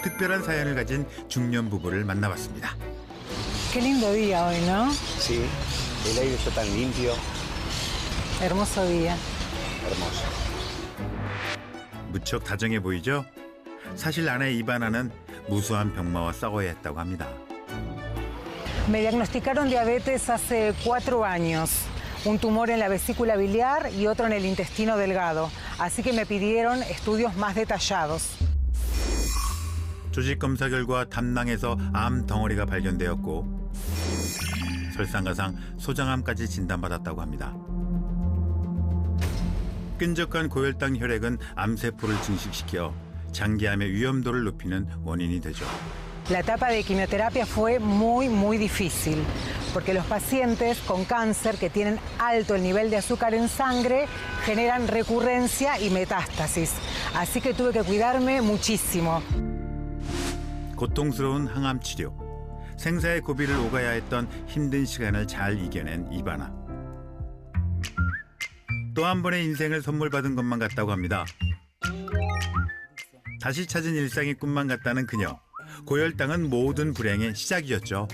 특별한 사연을 가진 중년 부부를 만나봤습니다. Qué lindo día hoy, ¿no? Sí, el aire está tan limpio, Hermoso día. hermoso. 무척 다정해 보이죠? 사실 아내 이바나는 무수한 병마와 싸워야 했다고 합니다. Me diagnosticaron diabetes hace 4 años. Un tumor en la vesícula biliar y otro en el intestino delgado. Así que me pidieron estudios más detallados. 조직 검사 결과 담낭에서 암 덩어리가 발견되었고 설상가상 소장암까지 진단받았다고 합니다. 끈적한 고혈당 혈액은 암세포를 증식시켜 장기암의 위험도를 높이는 원인이 되죠. La etapa de quimioterapia fue muy difícil, porque los pacientes con cáncer que tienen alto el nivel de azúcar en sangre generan recurrencia y metástasis. Así que tuve que cuidarme muchísimo. 고통스러운 항암 치료, 생사의 고비를 오가야 했던 힘든 시간을 잘 이겨낸 이바나. 또 한 번의 인생을 선물 받은 것만 같다고 합니다. 다시 찾은 일상이 꿈만 같다는 그녀. 고혈당은 모든 불행의 시작이었죠.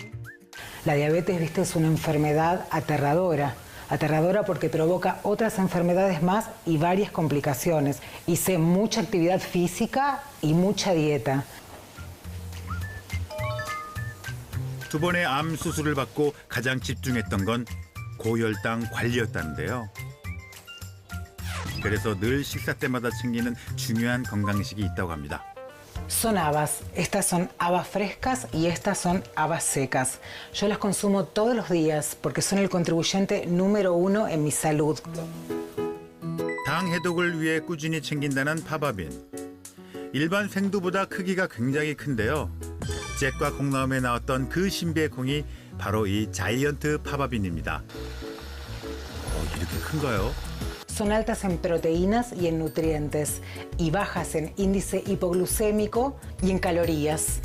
La diabetes, viste, es una enfermedad aterradora. Aterradora porque provoca otras enfermedades más y varias complicaciones. Hice mucha actividad física y mucha dieta. 두 번의 암 수술을 받고 가장 집중했던 건 고혈당 관리였다는데요. 그래서 늘 식사 때마다 챙기는 중요한 건강식이 있다고 합니다. Son habas. Estas son habas frescas y estas son habas secas. Yo las consumo todos los días porque son el contribuyente número 1 en mi salud. 당 해독을 위해 꾸준히 챙긴다는 파바빈. 일반 생두보다 크기가 굉장히 큰데요. 잭과 콩나물에 나왔던 그 신비의 콩이 바로 이 자이언트 파바빈입니다. 이렇게 큰가요? Son altas en proteínas y en nutrientes y bajas en índice hipoglucémico y en calorías.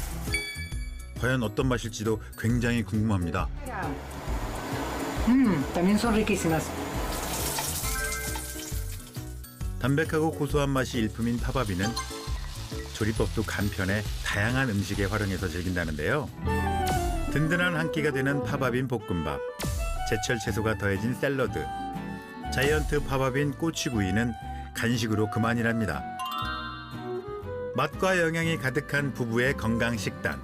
과연 어떤 맛일지도 굉장히 궁금합니다. También son riquísimas. 담백하고 고소한 맛이 일품인 파바빈은 조리법도 간편해 다양한 음식에 활용해서 즐긴다는데요. 든든한 한 끼가 되는 파바빈 볶음밥, 제철 채소가 더해진 샐러드, 자이언트 파바빈 꼬치구이는 간식으로 그만이랍니다. 맛과 영양이 가득한 부부의 건강 식단.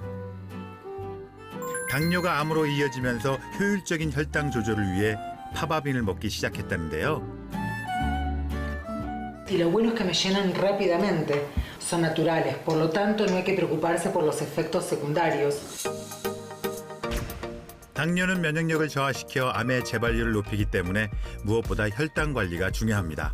당뇨가 암으로 이어지면서 효율적인 혈당 조절을 위해 파바빈을 먹기 시작했다는데요. Y lo bueno es que me llenan rápidamente. Son naturales, por lo tanto no hay que preocuparse por los efectos secundarios. 당뇨는 면역력을 저하시켜 암의 재발률을 높이기 때문에 무엇보다 혈당 관리가 중요합니다.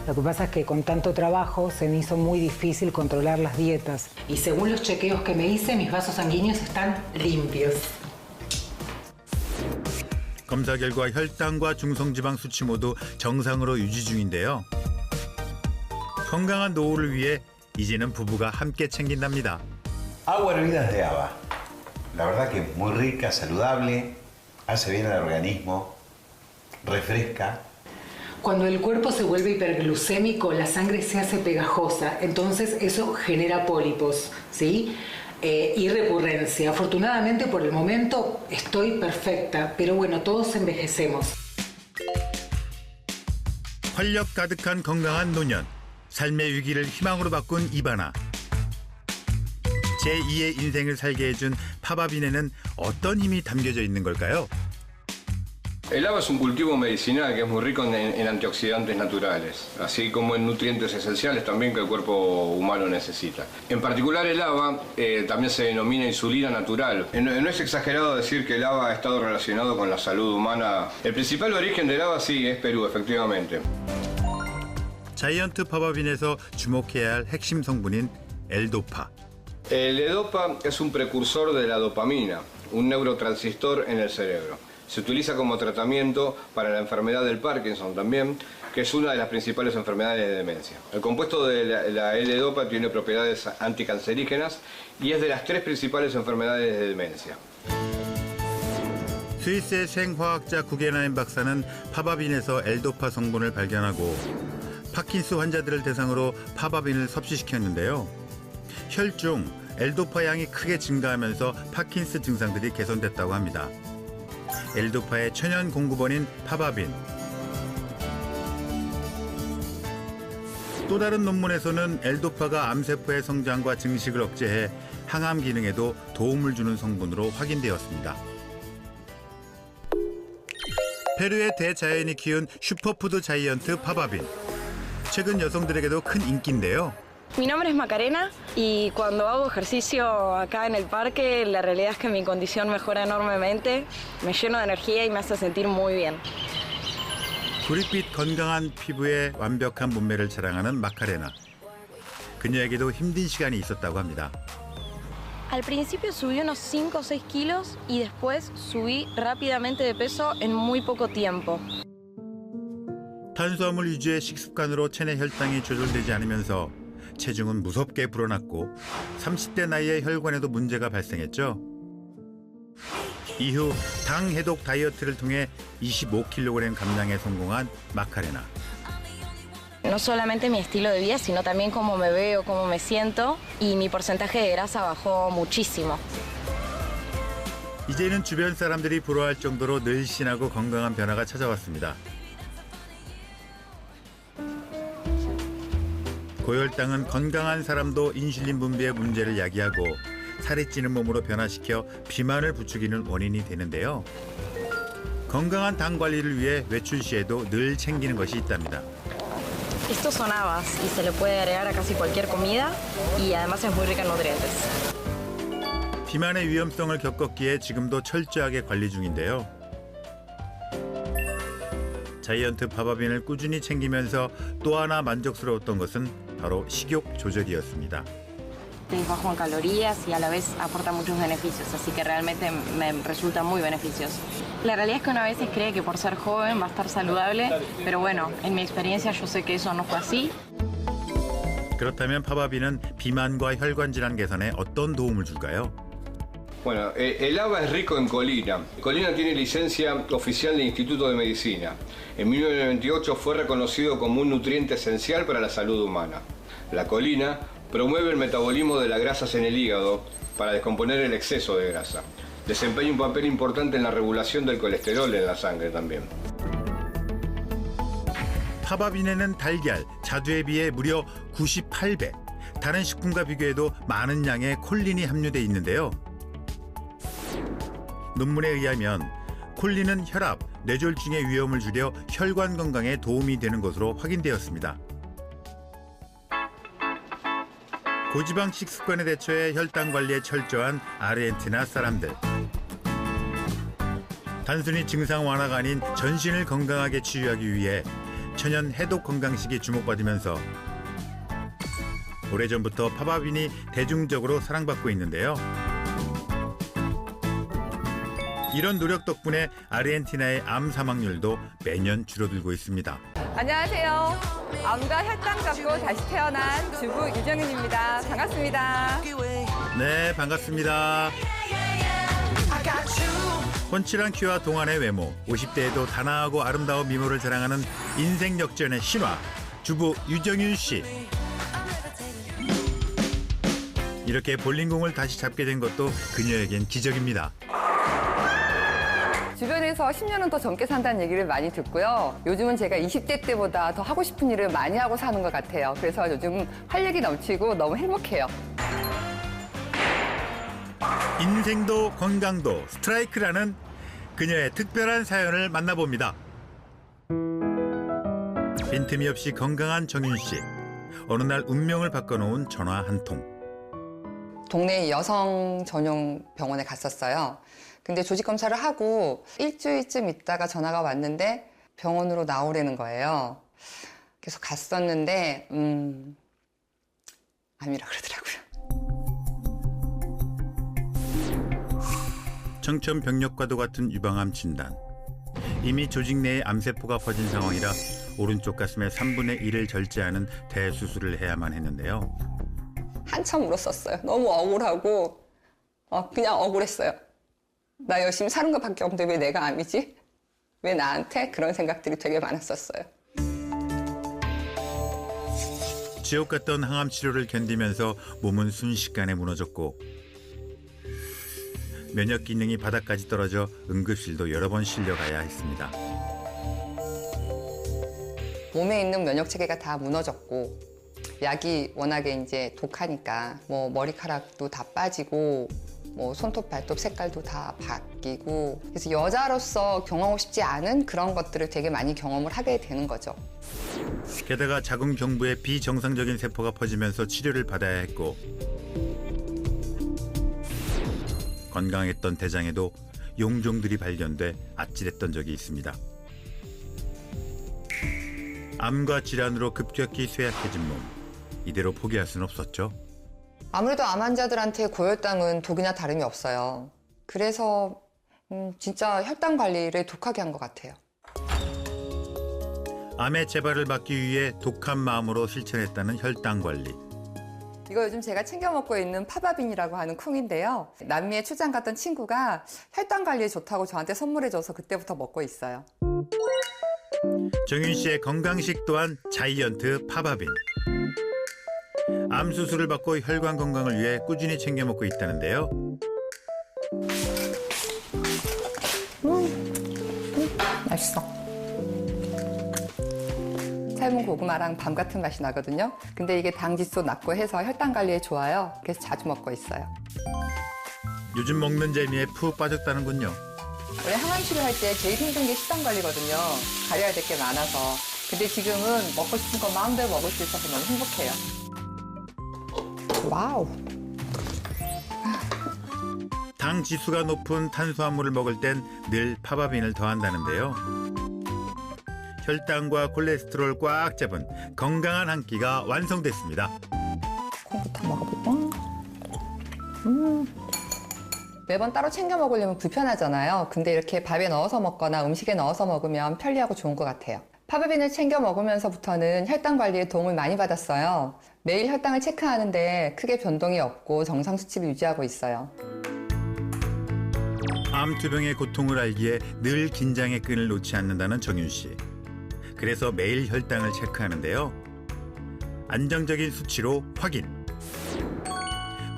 Lo que pasa es que con tanto trabajo se me hizo muy difícil controlar las dietas. Y según los chequeos que me hice, mis vasos sanguíneos están limpios. 검사 결과 혈당과 중성지방 수치 모두 정상으로 유지 중인데요. 건강한 노후를 위해 이제는 부부가 함께 챙긴답니다. Agua hervida de haba. La verdad que muy rica, saludable, hace bien al organismo, refresca. Cuando el cuerpo se vuelve hiperglucémico, la sangre se hace pegajosa, entonces eso genera pólipos, ¿sí? Y recurrencia. Afortunadamente por el momento estoy perfecta, pero bueno, todos envejecemos. 활력 가득한 건강한 노년, 삶의 위기를 희망으로 바꾼 이바나. 제2의 인생을 살게 해준 파바빈에는 어떤 힘이 담겨져 있는 걸까요? El haba es un cultivo medicinal que es muy rico en antioxidantes naturales, así como en nutrientes esenciales también que el cuerpo humano necesita. En particular el haba también se denomina insulina natural. No es exagerado decir que el haba ha estado relacionado con la salud humana. El principal origen del haba sí es Perú, efectivamente. 자이언트 파바빈에서 주목해야 할 핵심 성분인 L-도파. El L-dopa es un precursor de la dopamina, un neurotransistor en el cerebro. Se utiliza como tratamiento para la enfermedad del Parkinson también, que es una de las principales enfermedades de demencia. El compuesto de la L-dopa tiene propiedades anticancerígenas y es de las 3 principales enfermedades de demencia. 스위스의 생화학자 구게나인 박사는 파바빈에서 L-도파 성분을 발견하고 파킨스 환자들을 대상으로 파바빈을 섭취시켰는데요. 혈중 L도파 양이 크게 증가하면서 파킨슨 증상들이 개선됐다고 합니다. L도파의 천연 공급원인 파바빈. 또 다른 논문에서는 L도파가 암세포의 성장과 증식을 억제해 항암 기능에도 도움을 주는 성분으로 확인되었습니다. 페루의 대자연이 키운 슈퍼푸드 자이언트 파바빈. 최근 여성들에게도 큰 인기인데요. Mi nombre es Macarena y cuando hago ejercicio acá en el parque, la realidad es que mi condición mejora enormemente, me lleno de energía y me hace sentir muy bien. 구릿빛 건강한 피부에 완벽한 몸매를 자랑하는 마카레나. 그녀에게도 힘든 시간이 있었다고 합니다. Al principio subí unos 5 o 6 kilos y después subí rápidamente de peso en muy poco tiempo. 탄수화물 위주의 식습관으로 체내 혈당이 조절되지 않으면서 체중은 무섭게 불어났고 30대 나이에 혈관에도 문제가 발생했죠. 이후 당 해독 다이어트를 통해 25kg 감량에 성공한 마카레나. No solamente mi estilo de vida, sino también cómo me veo, cómo me siento y mi porcentaje de grasa bajó muchísimo. 이제는 주변 사람들이 부러워할 정도로 늘씬하고 건강한 변화가 찾아왔습니다. 고혈당은 건강한 사람도 인슐린 분비의 문제를 야기하고 살이 찌는 몸으로 변화시켜 비만을 부추기는 원인이 되는데요. 건강한 당 관리를 위해 외출 시에도 늘 챙기는 것이 있답니다. Estos son habas y se le puede agregar a casi cualquier comida y además es muy rica en nutrientes. 비만의 위험성을 겪었기에 지금도 철저하게 관리 중인데요. 자이언트 파바빈을 꾸준히 챙기면서 또 하나 만족스러웠던 것은 바로 식욕 조절이었습니다. Es bajo en calorías y a la vez aporta muchos beneficios, así que realmente me resulta muy beneficioso. La realidad es que uno a veces cree que por ser joven va a estar saludable, pero bueno, en mi experiencia yo sé que eso no fue así. 그렇다면 파바빈은 비만과 혈관 질환 개선에 어떤 도움을 줄까요? Bueno, el haba es rico en colina. Colina tiene licencia oficial del Instituto de Medicina. En 1998 fue reconocido como un nutriente esencial para la salud humana. La colina promueve el metabolismo de las grasas en el hígado para descomponer el exceso de grasa. Desempeña un papel importante en la regulación del colesterol en la sangre también. 파바빈에는 달걀, 자두에 비해 무려 98배, 다른 식품과 비교해도 많은 양의 콜린이 함유돼 있는데요. 논문에 의하면 콜린은 혈압, 뇌졸중의 위험을 줄여 혈관 건강에 도움이 되는 것으로 확인되었습니다. 고지방 식습관에 대처해 혈당 관리에 철저한 아르헨티나 사람들. 단순히 증상 완화가 아닌 전신을 건강하게 치유하기 위해 천연 해독 건강식이 주목받으면서 오래전부터 파바빈이 대중적으로 사랑받고 있는데요. 이런 노력 덕분에 아르헨티나의 암 사망률도 매년 줄어들고 있습니다. 안녕하세요. 암과 혈당 잡고 다시 태어난 주부 유정윤입니다. 반갑습니다. 네, 반갑습니다. 훤칠한 키와 동안의 외모, 50대에도 단아하고 아름다운 미모를 자랑하는 인생 역전의 신화, 주부 유정윤 씨. 이렇게 볼링공을 다시 잡게 된 것도 그녀에겐 기적입니다. 주변에서 10년은 더 젊게 산다는 얘기를 많이 듣고요. 요즘은 제가 20대 때보다 더 하고 싶은 일을 많이 하고 사는 것 같아요. 그래서 요즘 활력이 넘치고 너무 행복해요. 인생도 건강도 스트라이크라는 그녀의 특별한 사연을 만나봅니다. 빈틈이 없이 건강한 정윤 씨. 어느 날 운명을 바꿔놓은 전화 한 통. 동네 여성 전용 병원에 갔었어요. 근데 조직 검사를 하고 일주일쯤 있다가 전화가 왔는데 병원으로 나오라는 거예요. 그래서 갔었는데 암이라 그러더라고요. 청천벽력과도 같은 유방암 진단. 이미 조직 내에 암세포가 퍼진 상황이라 오른쪽 가슴의 3분의 1을 절제하는 대수술을 해야만 했는데요. 한참 울었었어요. 너무 억울하고 그냥 억울했어요. 나 열심히 사는 것밖에 없는데 왜 내가 암이지? 왜 나한테? 그런 생각들이 되게 많았었어요. 지옥 같던 항암 치료를 견디면서 몸은 순식간에 무너졌고 면역 기능이 바닥까지 떨어져 응급실도 여러 번 실려가야 했습니다. 몸에 있는 면역 체계가 다 무너졌고 약이 워낙에 이제 독하니까 뭐 머리카락도 다 빠지고 뭐 손톱 발톱 색깔도 다 바뀌고 그래서 여자로서 경험하고 싶지 않은 그런 것들을 되게 많이 경험을 하게 되는 거죠. 게다가 자궁 경부에 비정상적인 세포가 퍼지면서 치료를 받아야 했고 건강했던 대장에도 용종들이 발견돼 아찔했던 적이 있습니다. 암과 질환으로 급격히 쇠약해진 몸, 이대로 포기할 수는 없었죠. 아무래도 암 환자들한테 고혈당은 독이나 다름이 없어요. 그래서 진짜 혈당 관리를 독하게 한 것 같아요. 암의 재발을 막기 위해 독한 마음으로 실천했다는 혈당 관리. 이거 요즘 제가 챙겨 먹고 있는 파바빈이라고 하는 콩인데요. 남미에 출장 갔던 친구가 혈당 관리에 좋다고 저한테 선물해줘서 그때부터 먹고 있어요. 정윤 씨의 건강식 또한 자이언트 파바빈. 암 수술을 받고 혈관 건강을 위해 꾸준히 챙겨 먹고 있다는데요. 맛있어. 삶은 고구마랑 밤 같은 맛이 나거든요. 근데 이게 당 지수 낮고 해서 혈당 관리에 좋아요. 그래서 자주 먹고 있어요. 요즘 먹는 재미에 푹 빠졌다는군요. 원래 항암 치료할 때 제일 힘든 게 식단 관리거든요. 가려야 될 게 많아서. 근데 지금은 먹고 싶은 거 마음대로 먹을 수 있어서 너무 행복해요. 와우. 당 지수가 높은 탄수화물을 먹을 땐 늘 파바빈을 더한다는데요. 혈당과 콜레스테롤 꽉 잡은 건강한 한 끼가 완성됐습니다. 콩부터 먹어볼까? 매번 따로 챙겨 먹으려면 불편하잖아요. 근데 이렇게 밥에 넣어서 먹거나 음식에 넣어서 먹으면 편리하고 좋은 것 같아요. 파바빈을 챙겨 먹으면서부터는 혈당 관리에 도움을 많이 받았어요. 매일 혈당을 체크하는데 크게 변동이 없고 정상 수치를 유지하고 있어요. 암 투병의 고통을 알기에 늘 긴장의 끈을 놓지 않는다는 정윤 씨. 그래서 매일 혈당을 체크하는데요. 안정적인 수치로 확인.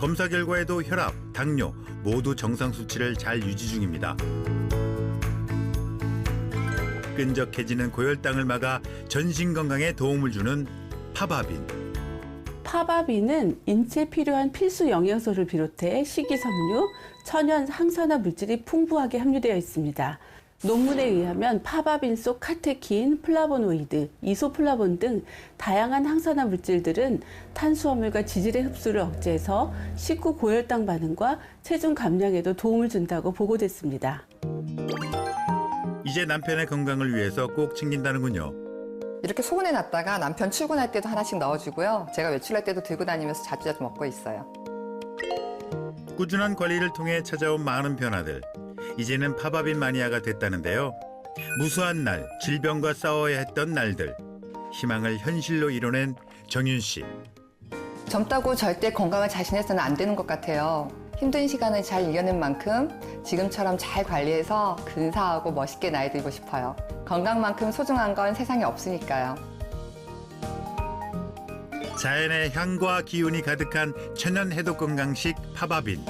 검사 결과에도 혈압, 당뇨 모두 정상 수치를 잘 유지 중입니다. 끈적해지는 고혈당을 막아 전신 건강에 도움을 주는 파바빈. 파바빈은 인체에 필요한 필수 영양소를 비롯해 식이섬유, 천연 항산화 물질이 풍부하게 함유되어 있습니다. 논문에 의하면 파바빈 속 카테킨, 플라보노이드, 이소플라본 등 다양한 항산화 물질들은 탄수화물과 지질의 흡수를 억제해서 식후 고혈당 반응과 체중 감량에도 도움을 준다고 보고됐습니다. 이제 남편의 건강을 위해서 꼭 챙긴다는군요. 이렇게 소분해 놨다가 남편 출근할 때도 하나씩 넣어주고요. 제가 외출할 때도 들고 다니면서 자주자주 먹고 있어요. 꾸준한 관리를 통해 찾아온 많은 변화들. 이제는 파바빈 마니아가 됐다는데요. 무수한 날, 질병과 싸워야 했던 날들. 희망을 현실로 이뤄낸 정윤 씨. 젊다고 절대 건강을 자신해서는 안 되는 것 같아요. 힘든 시간을 잘 이겨낸 만큼 지금처럼 잘 관리해서 근사하고 멋있게 나이 들고 싶어요. 건강만큼 소중한 건 세상에 없으니까요. 자연의 향과 기운이 가득한 천연 해독 건강식 파바빈.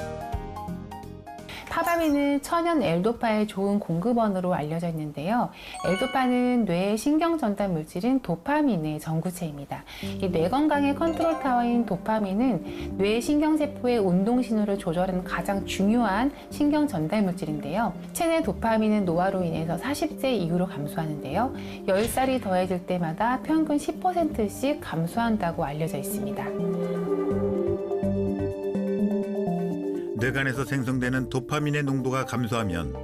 파바빈은 천연 L도파의 좋은 공급원으로 알려져 있는데요. L도파는 뇌의 신경 전달 물질인 도파민의 전구체입니다. 이 뇌 건강의 컨트롤 타워인 도파민은 뇌 신경세포의 운동 신호를 조절하는 가장 중요한 신경 전달 물질인데요. 체내 도파민은 노화로 인해서 40세 이후로 감소하는데요. 10살이 더해질 때마다 평균 10%씩 감소한다고 알려져 있습니다. 뇌간에서 생성되는 도파민의 농도가 감소하면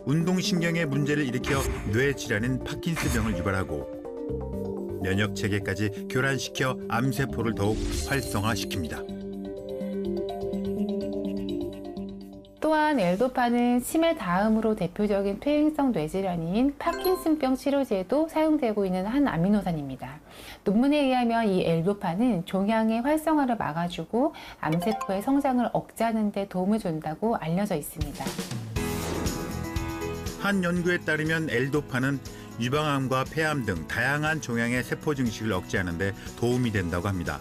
운동신경에 문제를 일으켜 뇌 질환인 파킨스병을 유발하고 면역 체계까지 교란시켜 암세포를 더욱 활성화시킵니다. 또한 L도파는 치매 다음으로 대표적인 퇴행성 뇌질환인 파킨슨병 치료제에도 사용되고 있는 한 아미노산입니다. 논문에 의하면 이 L도파는 종양의 활성화를 막아주고 암세포의 성장을 억제하는 데 도움을 준다고 알려져 있습니다. 한 연구에 따르면 L도파는 유방암과 폐암 등 다양한 종양의 세포 증식을 억제하는 데 도움이 된다고 합니다.